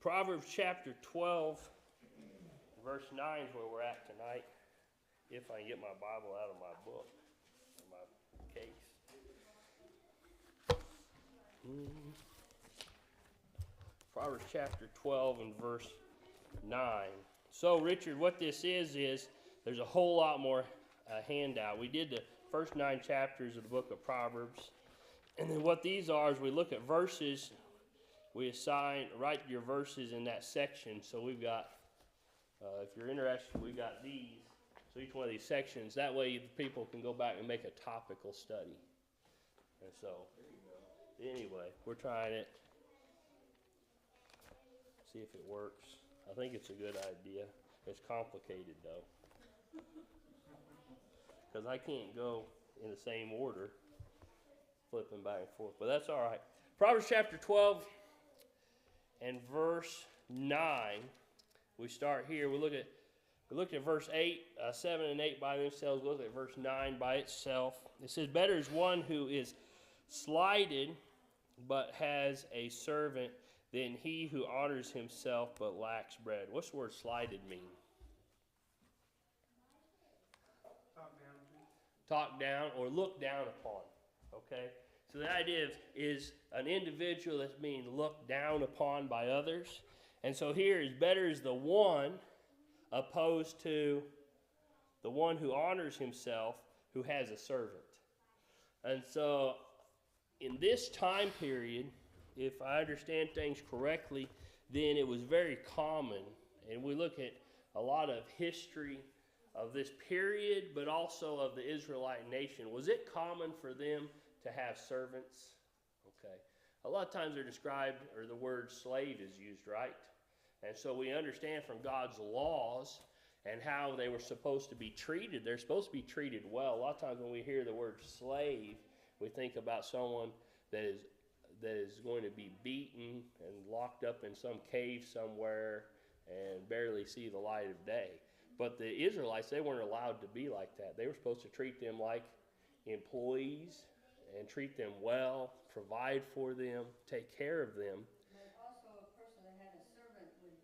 Proverbs chapter 12, verse 9 is where we're at tonight. If I can get my Bible out of my book, or my case. Proverbs chapter 12 and verse 9. So, Richard, what this is there's a whole lot more handout. We did the first 9 chapters of the book of Proverbs. And then what these are is we look at verses. We write your verses in that section. So we've got, if you're interested, we got these. So each one of these sections, that way people can go back and make a topical study. And so, anyway, we're trying it. See if it works. I think it's a good idea. It's complicated, though. Because I can't go in the same order, flipping back and forth. But that's all right. Proverbs chapter 12 and verse 9. We start here. We looked at verse 8, 7 and 8 by themselves. We look at verse 9 by itself. It says, "Better is one who is slighted but has a servant than he who honors himself but lacks bread." What's the word slighted mean? Talked down or looked down upon. Okay? So the idea is an individual that's being looked down upon by others. And so here is better is the one opposed to the one who honors himself who has a servant. And so in this time period, if I understand things correctly, then it was very common. And we look at a lot of history of this period, but also of the Israelite nation. Was it common for them to have servants? Okay. A lot of times they're described, or the word slave is used, right? And so we understand from God's laws and how they were supposed to be treated. They're supposed to be treated well. A lot of times when we hear the word slave, we think about someone that is going to be beaten and locked up in some cave somewhere and barely see the light of day. But the Israelites, they weren't allowed to be like that. They were supposed to treat them like employees and treat them well, provide for them, take care of them. But also a person that had a servant would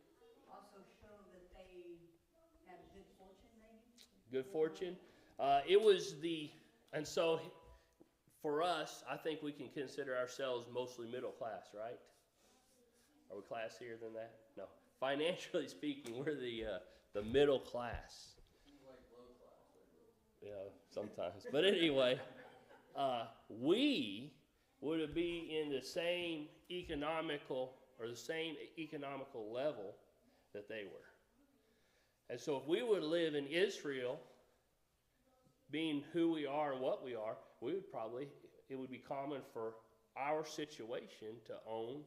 also show that they had good fortune, maybe? Good fortune. And so for us, I think we can consider ourselves mostly middle class, right? Are we classier than that? No. Financially speaking, we're the middle class. Like low class. Yeah, sometimes. But anyway, we would be in the same economical level that they were. And so if we would live in Israel, being who we are and what we are, it would be common for our situation to own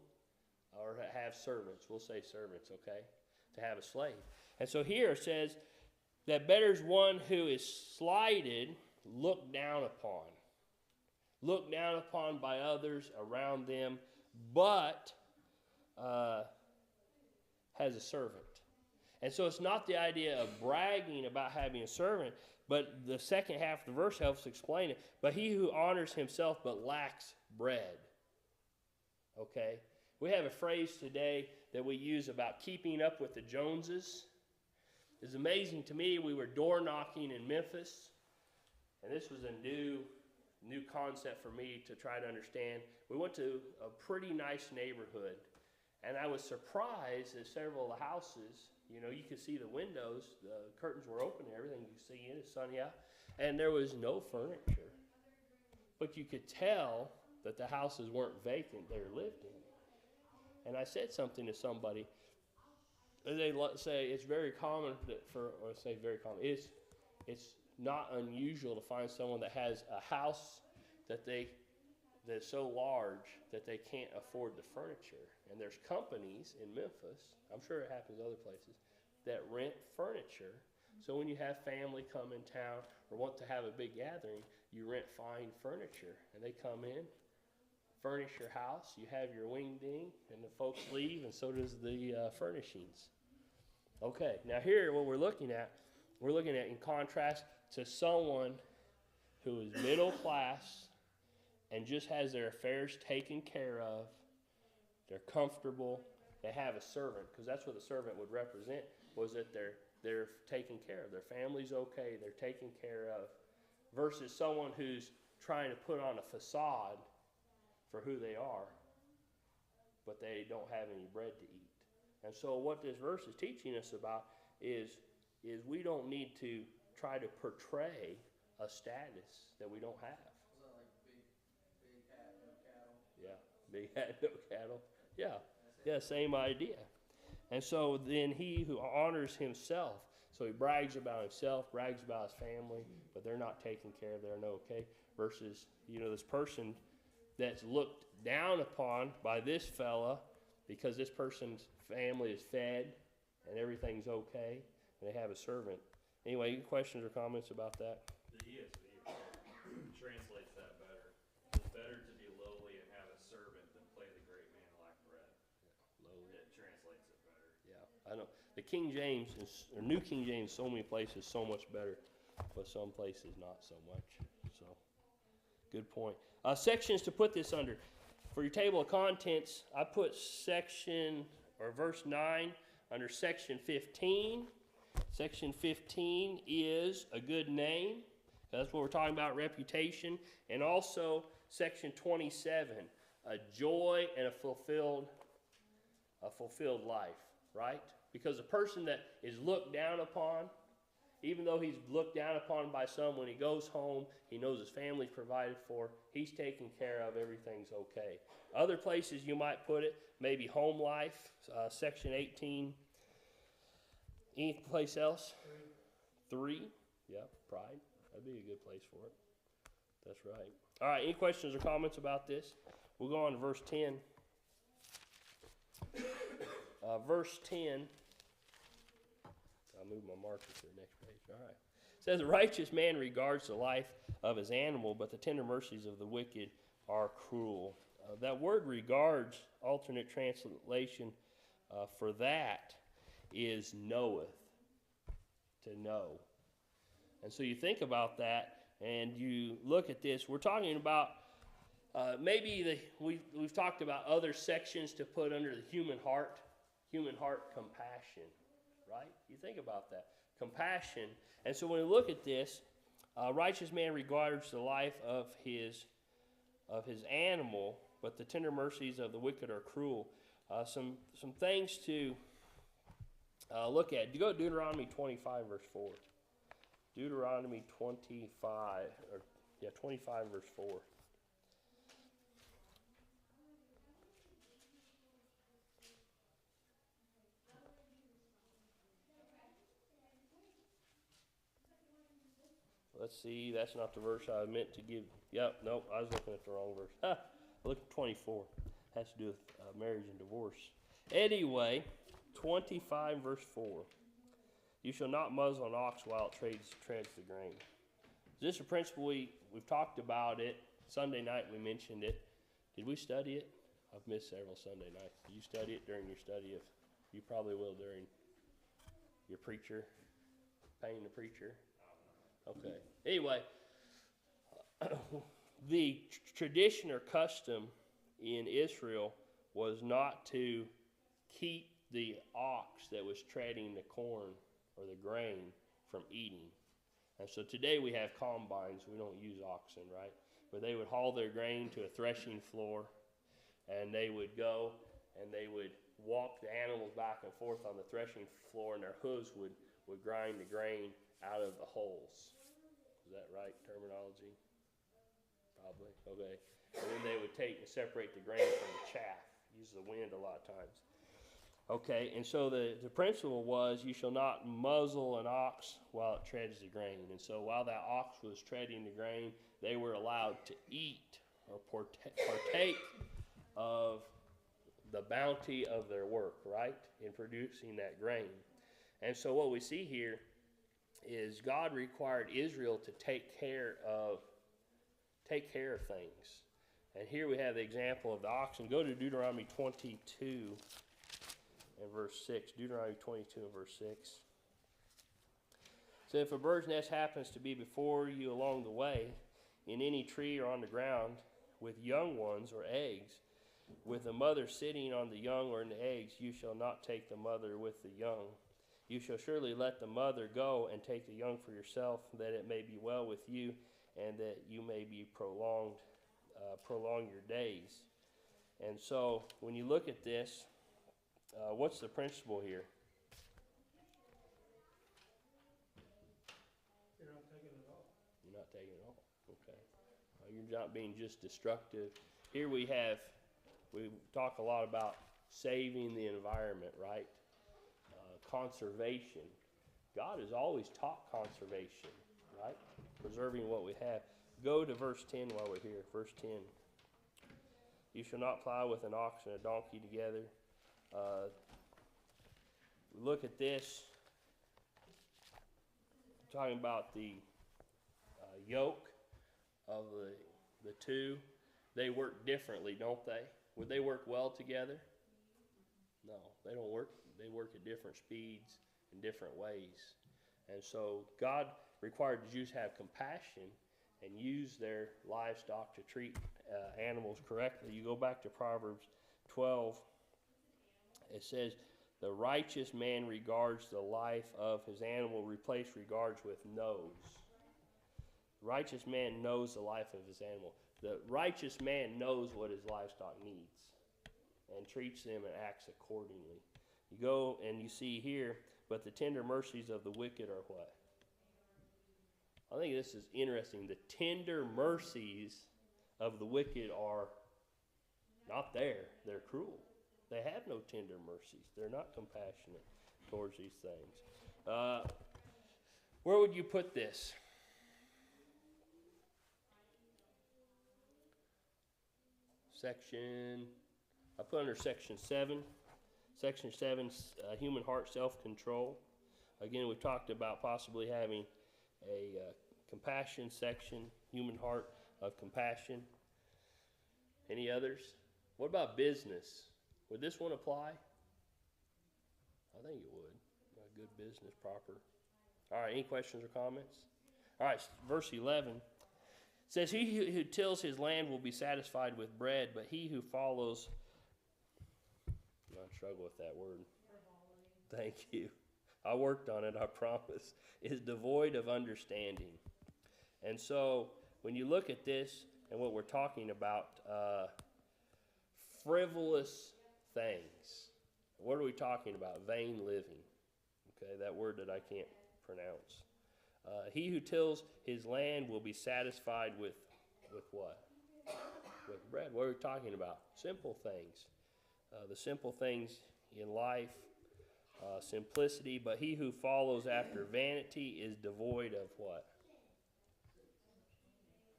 or to have servants. We'll say servants, okay? To have a slave. And so here it says that better is one who is slighted, looked down upon. Looked down upon by others around them, but has a servant. And so it's not the idea of bragging about having a servant, but the second half of the verse helps explain it. But he who honors himself but lacks bread. Okay? We have a phrase today that we use about keeping up with the Joneses. It's amazing to me. We were door knocking in Memphis, and this was a new concept for me to try to understand. We went to a pretty nice neighborhood, and I was surprised that several of the houses, you could see the windows, the curtains were open, everything you could see in, it's sunny out, and there was no furniture. But you could tell that the houses weren't vacant, they were lived in. And I said something to somebody, and they say it's very common it's not unusual to find someone that has a house that's so large that they can't afford the furniture. And there's companies in Memphis, I'm sure it happens other places, that rent furniture. So when you have family come in town or want to have a big gathering, you rent fine furniture. And they come in, furnish your house, you have your wing ding, and the folks leave, and so does the furnishings. Okay, now here what we're looking at in contrast to someone who is middle class and just has their affairs taken care of. They're comfortable. they have a servant, because that's what the servant would represent, was that they're taken care of. Their family's okay, they're taken care of, versus someone who's trying to put on a facade for who they are, but they don't have any bread to eat. And so what this verse is teaching us about is we don't need to try to portray a status that we don't have. Is that like big hat, no cattle? Yeah, big hat, no cattle. Yeah, same idea. And so then he who honors himself, so he brags about himself, brags about his family, but they're not taken care of, they're no okay. Versus, this person that's looked down upon by this fella because this person's family is fed and everything's okay, and they have a servant. Anyway, any questions or comments about that? The ESV translates that better. It's better to be lowly and have a servant than play the great man lack bread. Lowly. It translates it better. Yeah, I know. The King James, or New King James, so many places so much better, but some places not so much. So, good point. Sections to put this under. For your table of contents, I put section, or verse 9, under section 15. Section 15 is a good name. That's what we're talking about, reputation. And also section 27, a joy and a fulfilled life, right? Because a person that is looked down upon, even though he's looked down upon by some, when he goes home, he knows his family's provided for, he's taken care of, everything's okay. Other places you might put it, maybe home life, section 18. Any place else? 3. Yeah, pride. That'd be a good place for it. That's right. All right, any questions or comments about this? We'll go on to verse 10. Verse 10. I'll move my marker to the next page. All right. It says, "A righteous man regards the life of his animal, but the tender mercies of the wicked are cruel." That word regards, alternate translation for that is knoweth, to know. And so you think about that and you look at this. We're talking about we've talked about other sections to put under the human heart compassion, right? You think about that, compassion. And so when we look at this, righteous man regards the life of his animal, but the tender mercies of the wicked are cruel. Some things to look at. You go to Deuteronomy 25, verse 4. Deuteronomy 25, 25, verse 4. Let's see, that's not the verse I meant to give. Yep, nope, I was looking at the wrong verse. I looked at 24. Has to do with marriage and divorce. Anyway, 25 verse 4. "You shall not muzzle an ox while it treads the grain." Is this a principle we've talked about it? Sunday night we mentioned it. Did we study it? I've missed several Sunday nights. Did you study it during your study of? You probably will during your preacher, paying the preacher. Okay. Anyway, the tradition or custom in Israel was not to keep the ox that was treading the corn or the grain from eating. And so today we have combines. We don't use oxen, right? But they would haul their grain to a threshing floor, and they would go and they would walk the animals back and forth on the threshing floor, and their hooves would grind the grain out of the holes. Is that right terminology? Probably. Okay. And then they would take and separate the grain from the chaff. Use the wind a lot of times. Okay, and so the principle was, you shall not muzzle an ox while it treads the grain. And so while that ox was treading the grain, they were allowed to eat or partake of the bounty of their work, right, in producing that grain. And so what we see here is God required Israel to take care of things. And here we have the example of the oxen. Go to Deuteronomy 22 and verse 6. Deuteronomy 22 and verse 6. So if a bird's nest happens to be before you along the way, in any tree or on the ground, with young ones or eggs, with the mother sitting on the young or in the eggs, you shall not take the mother with the young. You shall surely let the mother go and take the young for yourself, that it may be well with you, and that you may be prolong your days. And so, when you look at this, what's the principle here? You're not taking it all. You're not taking it all. Okay. You're not being just destructive. Here we talk a lot about saving the environment, right? Conservation. God has always taught conservation, right? Preserving what we have. Go to verse 10 while we're here. Verse 10. You shall not plow with an ox and a donkey together. Look at this. Talking about the yoke of the two. They work differently, don't they? Would they work well together? No, they don't work. They work at different speeds in different ways. And so God required the Jews have compassion and use their livestock to treat animals correctly. You go back to Proverbs 12. It says, the righteous man regards the life of his animal. Replace regards with knows. The righteous man knows the life of his animal. The righteous man knows what his livestock needs and treats them and acts accordingly. You go and you see here, but the tender mercies of the wicked are what? I think this is interesting. The tender mercies of the wicked are not there. They're cruel. They have no tender mercies. They're not compassionate towards these things. Where would you put this? I put under section 7. Section 7, human heart self-control. Again, we've talked about possibly having a compassion section, human heart of compassion. Any others? What about business? Would this one apply? I think it would. A good business, proper. All right, any questions or comments? All right, verse 11. It says, he who tills his land will be satisfied with bread, but he who follows... I struggle with that word. Thank you. I worked on it, I promise. Is devoid of understanding. And so, when you look at this and what we're talking about, frivolous things. What are we talking about? Vain living. Okay, that word that I can't pronounce. He who tills his land will be satisfied with what? With bread. What are we talking about? Simple things. The simple things in life, simplicity. But he who follows after vanity is devoid of what?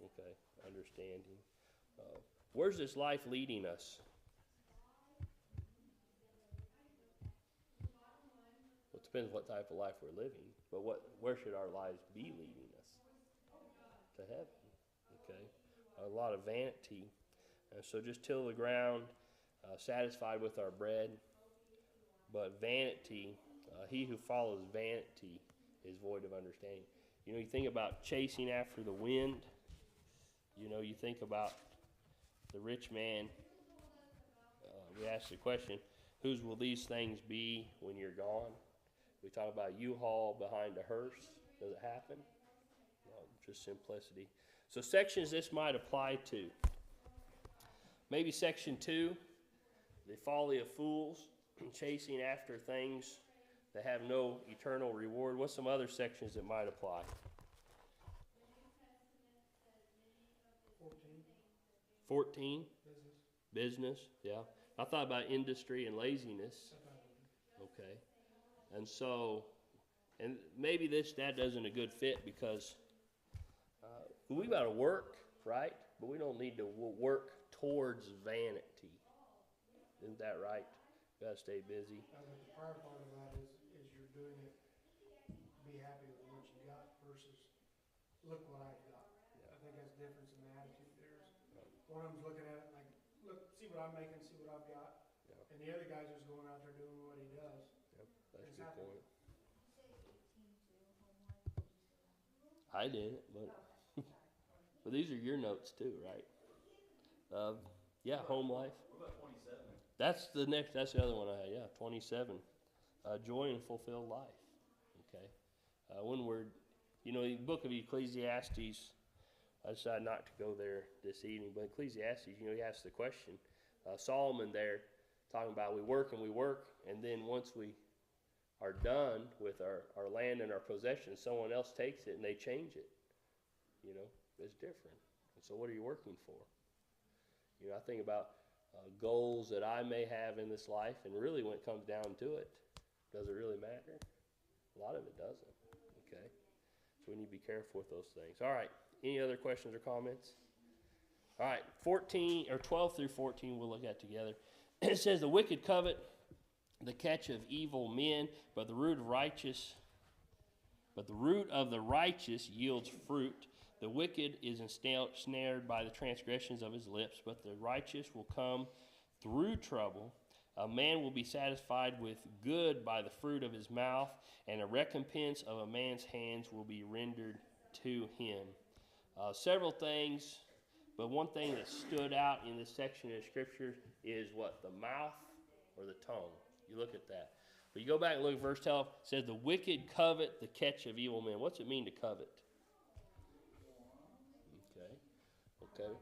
Okay, understanding. Where's this life leading us? Well, it depends what type of life we're living. But where should our lives be leading us? To heaven. Okay, a lot of vanity. So just till the ground. Satisfied with our bread, but vanity, he who follows vanity is void of understanding. You know, you think about chasing after the wind. You know, you think about the rich man. We ask the question, whose will these things be when you're gone? We talk about U-Haul behind a hearse. Does it happen? No, just simplicity. So sections this might apply to. Maybe section 2. The folly of fools, chasing after things that have no eternal reward. What's some other sections that might apply? 14. Business, yeah. I thought about industry and laziness. Okay. And so, and maybe that doesn't a good fit because we got to work, right? But we don't need to work towards vanity. Isn't that right? You got to stay busy. I think the prior part of that is you're doing it, be happy with what you got versus look what I've got. Yeah. I think that's the difference in the attitude there. One of them's looking at it like, look, see what I'm making, see what I've got. Yeah. And the other guy's just going out there doing what he does. Yep, that's a good point. I didn't, but but these are your notes too, right? Yeah, home life. What about That's the other one I had, yeah, 27. Joy and fulfilled life. Okay. When we're, the book of Ecclesiastes, I decided not to go there this evening, but Ecclesiastes, he asks the question. Solomon there, talking about we work, and then once we are done with our land and our possessions, someone else takes it and they change it. It's different. And so what are you working for? I think about goals that I may have in this life, and really when it comes down to it, does it really matter? A lot of it doesn't, okay? So we need to be careful with those things. All right, any other questions or comments? All right, 12 through 14 we'll look at together. It says, the wicked covet the catch of evil men, but the root of the righteous yields fruit. The wicked is ensnared by the transgressions of his lips, but the righteous will come through trouble. A man will be satisfied with good by the fruit of his mouth, and a recompense of a man's hands will be rendered to him. Several things, but one thing that stood out in this section of Scripture is what? The mouth or the tongue. You look at that. But you go back and look at verse 12. It says, the wicked covet the catch of evil men. What's it mean to covet? Okay.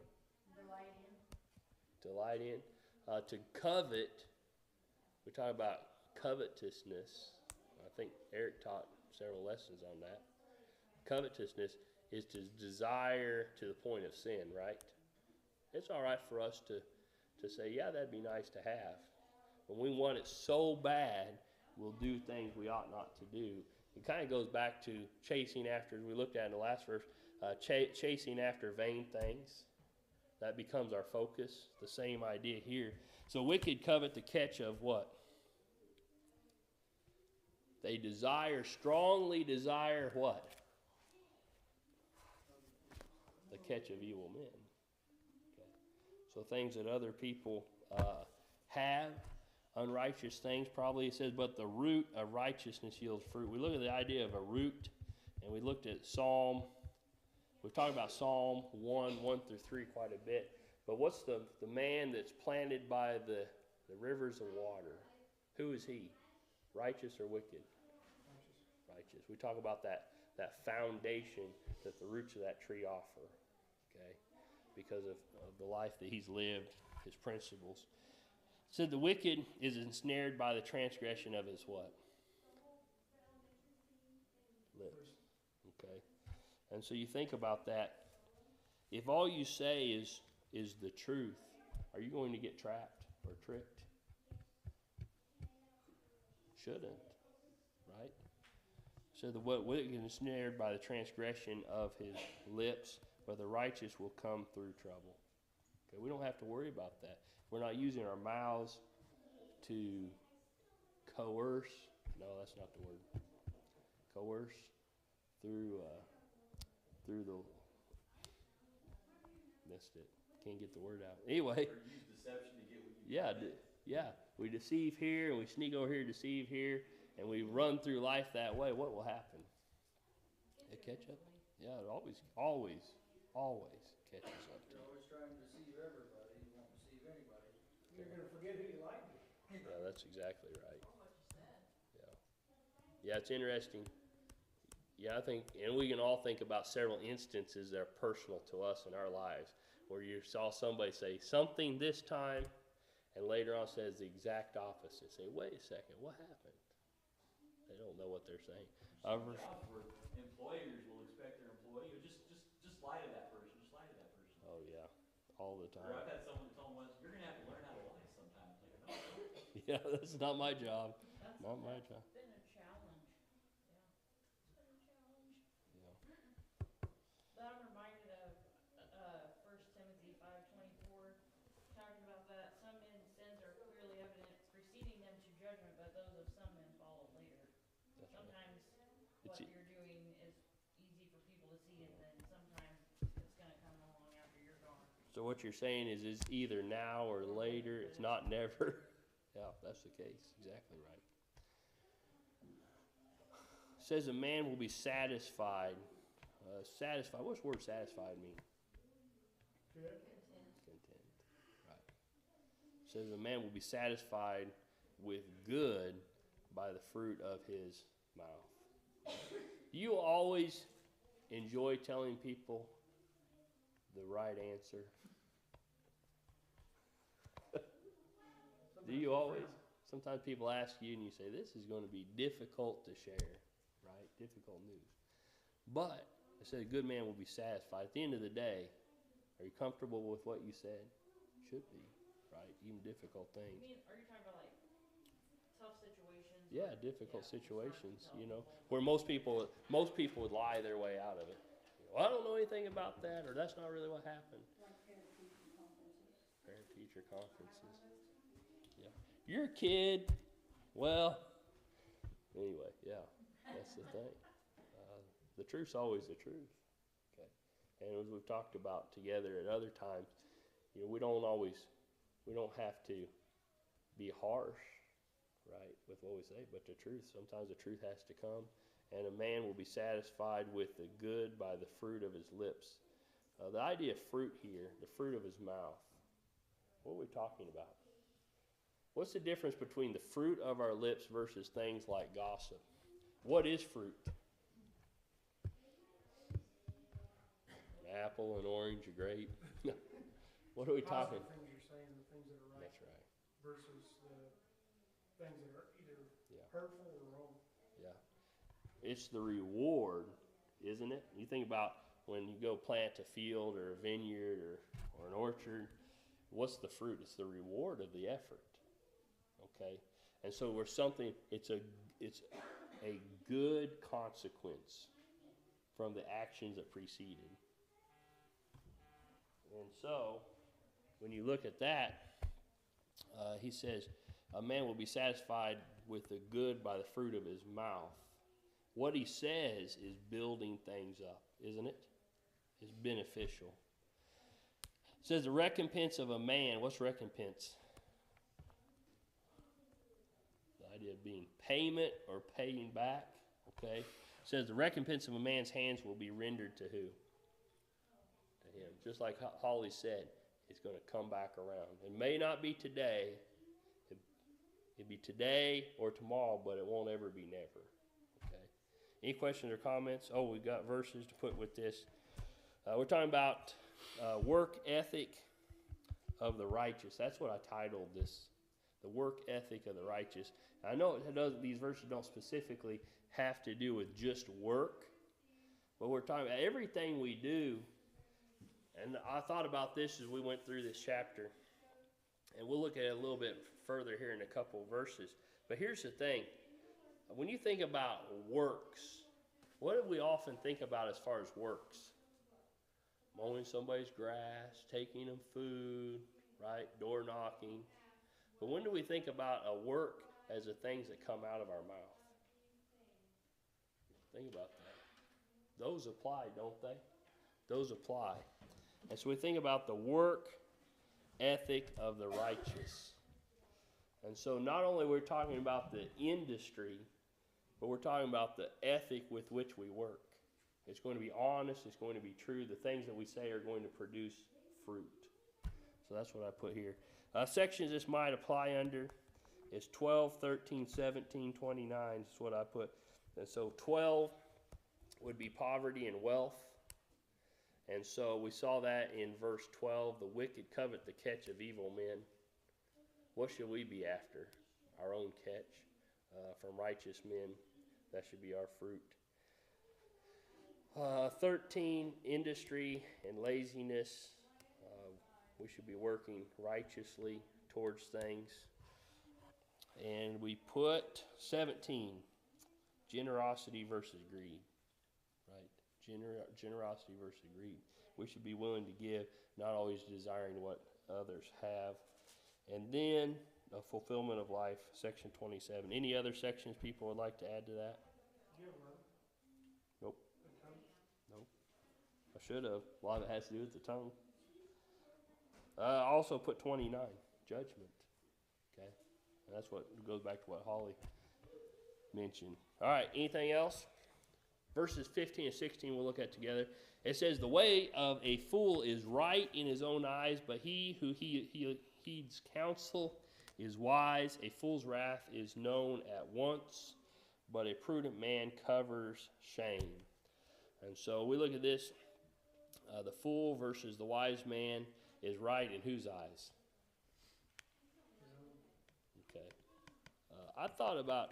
Delight in. To covet, we talk about covetousness. I think Eric taught several lessons on that. Covetousness is to desire to the point of sin, right? It's all right for us to say, yeah, that'd be nice to have. When we want it so bad, we'll do things we ought not to do. It kind of goes back to chasing after, as we looked at in the last verse, chasing after vain things. That becomes our focus. The same idea here. So wicked covet the catch of what? They strongly desire what? The catch of evil men. Okay. So things that other people have, unrighteous things probably. It says, but the root of righteousness yields fruit. We look at the idea of a root, and we looked at we've talked about Psalm 1 through 3 quite a bit. But what's the man that's planted by the rivers of water? Who is he? Righteous or wicked? Righteous. We talk about that foundation that the roots of that tree offer, okay, because of the life that he's lived, his principles. It said the wicked is ensnared by the transgression of his what? Lips. Okay. And so you think about that. If all you say is the truth, are you going to get trapped or tricked? Shouldn't, right? So the wicked is ensnared by the transgression of his lips, but the righteous will come through trouble. Okay, we don't have to worry about that. We're not using our mouths to coerce. No, that's not the word. Coerce through the. Missed it. Can't get the word out. Anyway. Or use deception to get what you want. Yeah. We deceive here and we sneak over here, deceive here, and we run through life that way. What will happen? It catch up. Yeah, it always catches up to You're you. always trying to deceive everybody. You won't deceive anybody. You're gonna forget who you like. Yeah, that's exactly right. Yeah, it's interesting. Yeah, I think, and we can all think about several instances that are personal to us in our lives, where you saw somebody say something this time, and later on says the exact opposite. Say, wait a second, what happened? They don't know what they're saying. Jobs where employers will expect their employee, just lie to that person, just lie to that person. Oh yeah, all the Or time. I've had someone tell me once, you're gonna have to learn how to lie sometimes. Like, no. Yeah, that's not my job. Not my job. It's been a challenge. Yeah. It's been a challenge. Yeah. But I'm reminded of 1 Timothy 5:24, talking about that. Some men's sins are clearly evident, preceding them to judgment, but those of some men follow later. That's right. Sometimes what It's you're doing is easy for people to see, and then sometimes it's going to come along after you're gone. So what you're saying is it's either now or later. It's not never. Yeah, that's the case. Exactly right. It says a man will be satisfied. Satisfied. What's the word satisfied mean? Good. Content. Right. It says a man will be satisfied with good by the fruit of his mouth. You always enjoy telling people the right answer. Do you always? Sometimes people ask you and you say, this is going to be difficult to share, right? Difficult news. But it said a good man will be satisfied. At the end of the day, are you comfortable with what you said? Should be, right? Even difficult things. Are you talking about like tough situations? Yeah, difficult situations, you know, where most people would lie their way out of it. Well, I don't know anything about that, or that's not really what happened. Like parent-teacher conferences. Parent-teacher conferences. Yeah. Your kid, well, anyway, yeah, that's the thing. The truth's always the truth. Okay. And as we've talked about together at other times, you know, we don't have to be harsh, right, with what we say, but the truth, sometimes the truth has to come. And a man will be satisfied with the good by the fruit of his lips. The idea of fruit here, the fruit of his mouth, what are we talking about? What's the difference between the fruit of our lips versus things like gossip? What is fruit? An apple, an orange, a grape. What are we talking? Positive things you're saying, the things that are right. That's right. Versus the things that are either Yeah. hurtful or wrong. Yeah. It's the reward, isn't it? You think about when you go plant a field or a vineyard or an orchard, what's the fruit? It's the reward of the effort. Okay? And so it's a good consequence from the actions that preceded. And so, when you look at that, he says, a man will be satisfied with the good by the fruit of his mouth. What he says is building things up, isn't it? It's beneficial. It says the recompense of a man, what's recompense? The idea of being payment or paying back, okay? It says the recompense of a man's hands will be rendered to who? To him. Just like Holly said, it's going to come back around. It may not be today. It'd be today or tomorrow, but it won't ever be never. Okay. Any questions or comments? Oh, we've got verses to put with this. We're talking about work ethic of the righteous. That's what I titled this. The work ethic of the righteous. I know these verses don't specifically have to do with just work, but we're talking about everything we do. And I thought about this as we went through this chapter. And we'll look at it a little bit further here in a couple of verses. But here's the thing. When you think about works, what do we often think about as far as works? Mowing somebody's grass, taking them food, right? Door knocking. But when do we think about a work as the things that come out of our mouth? Think about that. Those apply, don't they? Those apply. And so we think about the work ethic of the righteous. And so not only we're talking about the industry, but we're talking about the ethic with which we work. It's going to be honest. It's going to be true. The things that we say are going to produce fruit. So that's what I put here. Sections this might apply under is 12, 13, 17, 29 is what I put. And so 12 would be poverty and wealth. And so we saw that in verse 12. The wicked covet the catch of evil men. What should we be after? Our own catch from righteous men. That should be our fruit. 13, industry and laziness. We should be working righteously towards things. And we put 17, generosity versus greed. Right? Generosity versus greed. We should be willing to give, not always desiring what others have. And then a fulfillment of life, section 27. Any other sections people would like to add to that? Nope. Nope. I should have. A lot of it has to do with the tongue. I also put 29, judgment. Okay? And that's what goes back to what Holly mentioned. All right, anything else? Verses 15 and 16 we'll look at together. It says, the way of a fool is right in his own eyes, but he heeds counsel is wise. A fool's wrath is known at once, but a prudent man covers shame. And so we look at this. The fool versus the wise man is right in whose eyes? Okay. I thought about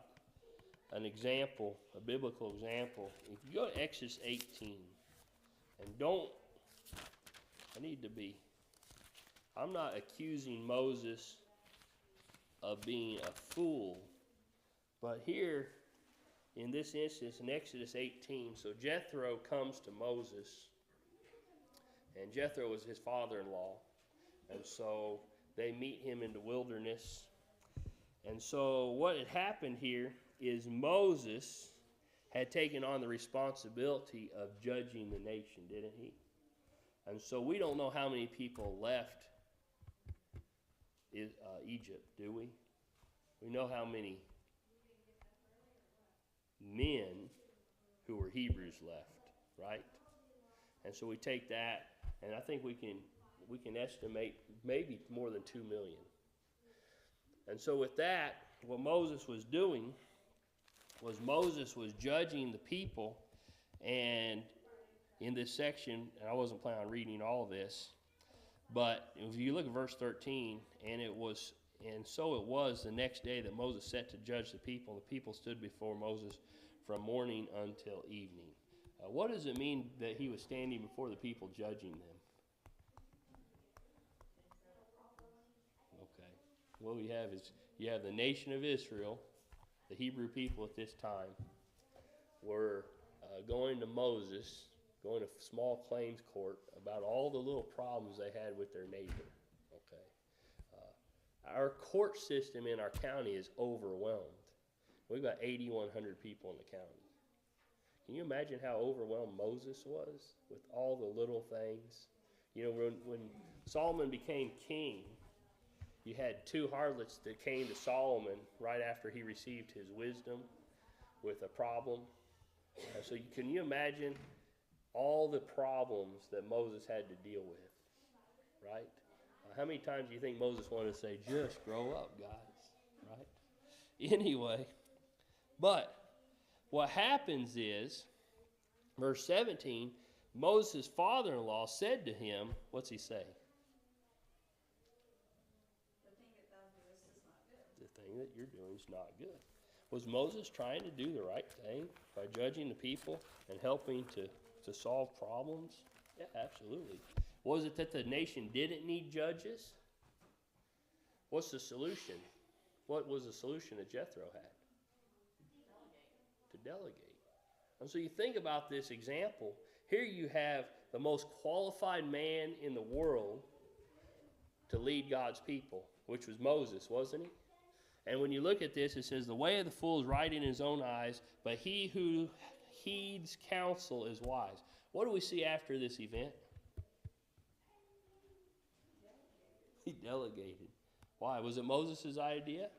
an example, a biblical example. If you go to Exodus 18, and I'm not accusing Moses of being a fool, but here, in this instance, in Exodus 18, so Jethro comes to Moses, and Jethro was his father-in-law, and so they meet him in the wilderness. And so what had happened here is Moses had taken on the responsibility of judging the nation, didn't he? And so we don't know how many people left Egypt, do we? We know how many men who were Hebrews left, right? And so we take that, and I think we can estimate maybe more than 2 million. And so with that, what Moses was doing was Moses was judging the people. And in this section, and I wasn't planning on reading all of this, but if you look at verse 13, and so it was the next day that Moses set to judge the people. The people stood before Moses from morning until evening. What does it mean that he was standing before the people judging them? Okay. What we have is you have the nation of Israel, the Hebrew people at this time, were going to Moses, going to small claims court about all the little problems they had with their neighbor. Okay. Our court system in our county is overwhelmed. We've got 8,100 people in the county. Can you imagine how overwhelmed Moses was with all the little things? You know, when Solomon became king, you had 2 harlots that came to Solomon right after he received his wisdom with a problem. So can you imagine all the problems that Moses had to deal with, right? How many times do you think Moses wanted to say, just grow up, guys, right? Anyway, but what happens is, verse 17, Moses' father-in-law said to him, what's he say? The thing that you're doing is not good. Was Moses trying to do the right thing by judging the people and helping to solve problems? Yeah, absolutely. Was it that the nation didn't need judges? What's the solution? What was the solution that Jethro had? To delegate. And so you think about this example. Here you have the most qualified man in the world to lead God's people, which was Moses, wasn't he? And when you look at this, it says, the way of the fool is right in his own eyes, but he who heeds counsel is wise. What do we see after this event? He delegated. Why? Was it Moses' idea?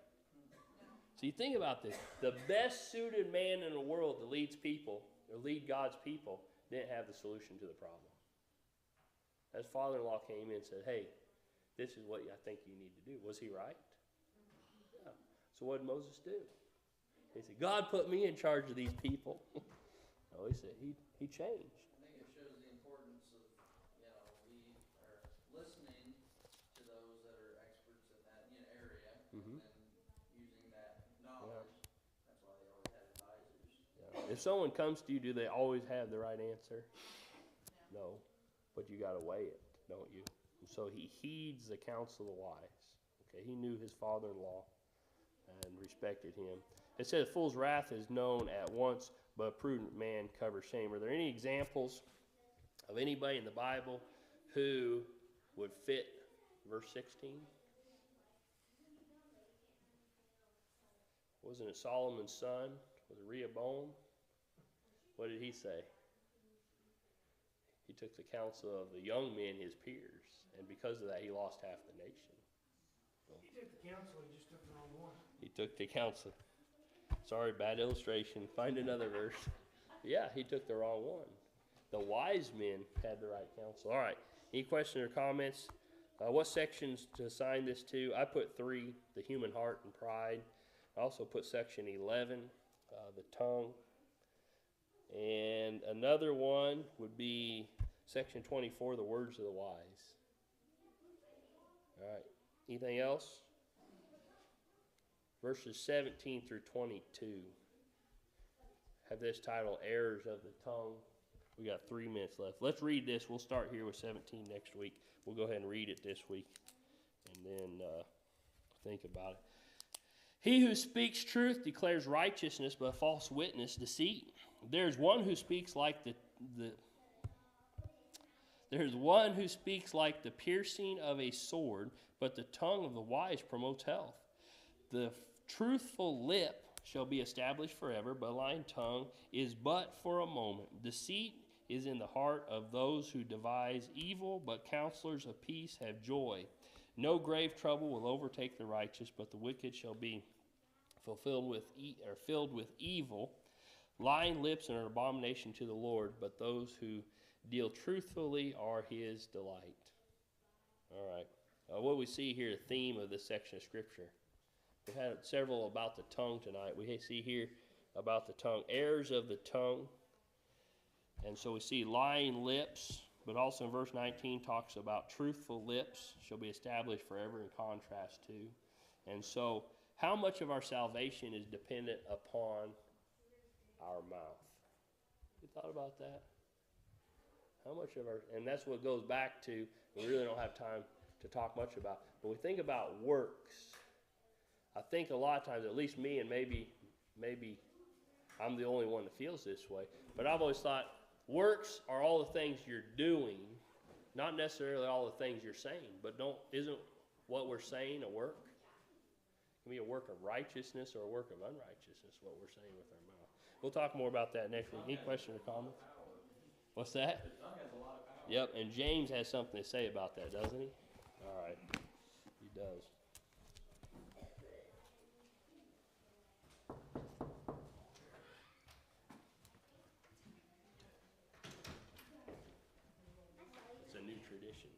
So you think about this. The best suited man in the world that leads people, or lead God's people, didn't have the solution to the problem. His father-in-law came in and said, hey, this is what I think you need to do. Was he right? No. So what did Moses do? He said, God put me in charge of these people. No, he said, he changed. I think it shows the importance of, we are listening to those that are experts in that area, Mm-hmm. and using that knowledge. Yeah. That's why they always had advisors. Yeah. If someone comes to you, do they always have the right answer? No. But you got to weigh it, don't you? And so he heeds the counsel of the wise. Okay, he knew his father-in-law and respected him. It says, fool's wrath is known at once, but a prudent man covers shame. Are there any examples of anybody in the Bible who would fit verse 16? Wasn't it Solomon's son? Was it Rehoboam? What did he say? He took the counsel of the young men, his peers, and because of that, he lost half the nation. He took the counsel, he just took the wrong one. He took the counsel. Sorry, bad illustration. Find another verse. Yeah, he took the wrong one. The wise men had the right counsel. All right. Any questions or comments? What sections to assign this to? I put 3, the human heart and pride. I also put section 11, the tongue. And another one would be section 24, the words of the wise. All right. Anything else? Verses 17 through 22 have this title, Errors of the Tongue. We got 3 minutes left. Let's read this. We'll start here with 17 next week. We'll go ahead and read it this week and then think about it. He who speaks truth declares righteousness, but false witness deceit. There's one who speaks like the piercing of a sword, but the tongue of the wise promotes health. The truthful lip shall be established forever, but a lying tongue is but for a moment. Deceit is in the heart of those who devise evil, but counselors of peace have joy. No grave trouble will overtake the righteous, but the wicked shall be filled with evil. Lying lips are an abomination to the Lord, but those who deal truthfully are his delight. All right. What we see here, the theme of this section of Scripture. We've had several about the tongue tonight. We see here about the tongue, errors of the tongue. And so we see lying lips, but also in verse 19 talks about truthful lips shall be established forever in contrast to. And so how much of our salvation is dependent upon our mouth? You thought about that? How much of our, and that's what goes back to, we really don't have time to talk much about. When we think about works, I think a lot of times, at least me, and maybe I'm the only one that feels this way, but I've always thought works are all the things you're doing, not necessarily all the things you're saying, but isn't what we're saying a work? It can be a work of righteousness or a work of unrighteousness, what we're saying with our mouth. We'll talk more about that next week. Any question or comment? What's that? The tongue has a lot of power. Yep, and James has something to say about that, doesn't he? All right, he does. It's a new tradition.